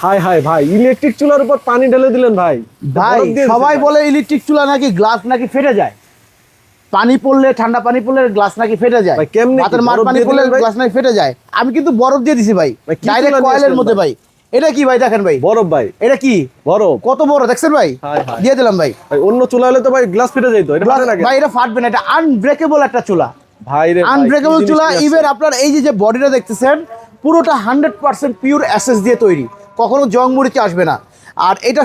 হায় হায় ভাই, ইলেকট্রিক চুলার উপর পানি ঢেলে দিলেন ভাই। ভাই সবাই বলে ইলেকট্রিক চুলা নাকি গ্লাস নাকি ফেটে যায়, পানি পড়লে, ঠান্ডা পানি পড়লে গ্লাস নাকি ফেটে যায়, ভাই কেমনে ভাতের মার পানি পড়লে গ্লাস নাকি ফেটে যায়। আমি কিন্তু বরফ দিয়ে দিছি ভাই, ডাইরেক্ট কয়েলের মধ্যে ভাই। এটা কি ভাই দেখেন ভাই, বরফ ভাই, এটা কি বরফ কত বড় দেখছেন ভাই, দিয়ে দিলাম ভাই। ভাই অন্য চুলা হলে তো ভাই গ্লাস ফেটে যেত, এটা ফাটে না কেন? ভাই এটা ফাটবে না, এটা আনব্রেকেবল একটা চুলা, ভাই রে ভাই, আনব্রেকেবল চুলা। ইভেন আপনার এই যে বডিটা দেখতেছেন পুরোটা 100% পিওর অ্যাসেস দিয়ে তৈরি, কখনো জং মরিচে আসবে না। আর এটা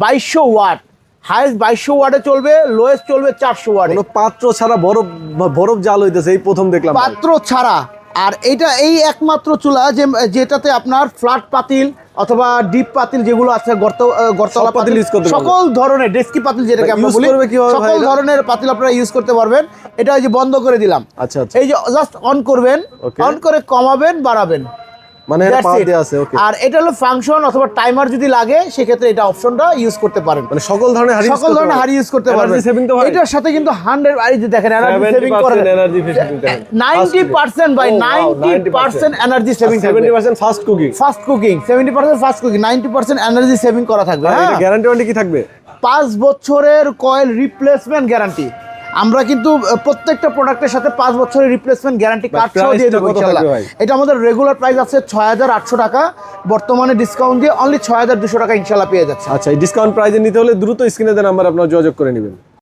2200 ওয়াট, হাইয়েস্ট 2200 ওয়াটে চলবে, লোয়েস্ট চলবে 400 ওয়াটে। কোনো পাত্র ছাড়া বরফ বরফ জাল হইতেছে, এই প্রথম দেখলাম ভাই। পাত্র ছাড়া। আর এটা এই একমাত্র চুলা যেটাতে আপনার ফ্ল্যাট পাতিল অথবা ডিপ পাতিল যেগুলো আছে, গর্তলা পাতিল use করতে পারবেন। সকল ধরনের ডেস্কি পাতিল যেটাকে আমরা বলি, সকল ধরনের পাতিল আপনারা ইউজ করতে পারবেন। এটা এই যে বন্ধ করে দিলাম, আচ্ছা আচ্ছা, এই যে জাস্ট অন করবেন, অন করে কমাবেন বাড়াবেন, মানে এটা পাওয়ার দেয়া আছে। ওকে, আর এটা হলো ফাংশন অথবা টাইমার যদি লাগে সেক্ষেত্রে এটা অপশনটা ইউজ করতে পারেন। মানে সকল ধরনের হাড়ি ইউজ করতে পারবেন। এটার সাথে কিন্তু 100 এই যে দেখেন এনার্জি সেভিং করে, 90% ভাই, 90% energy saving, 70% fast cooking, 70% fast cooking, 90% energy saving করা থাকবে। এটা গ্যারান্টি ওয়ারেন্টি কি থাকবে? 5 বছরের কয়েল রিপ্লেসমেন্ট গ্যারান্টি। আমরা কিন্তু প্রত্যেকটা প্রোডাক্টের সাথে 5 বছরের রিপ্লেসমেন্ট গ্যারান্টি কার্ড সহ দিয়ে দেবো ইনশাআল্লাহ। এটা আমাদের রেগুলার প্রাইস আছে 6800 টাকা, বর্তমানে ডিসকাউন্ট দিয়ে অনলি 6200 টাকা ইনশাআল্লাহ পেয়ে যাচ্ছে। আচ্ছা, এই ডিসকাউন্ট প্রাইসে নিতে হলে দ্রুত স্ক্রিনে দেওয়া নাম্বার আপনারা যোগাযোগ করে নেবেন।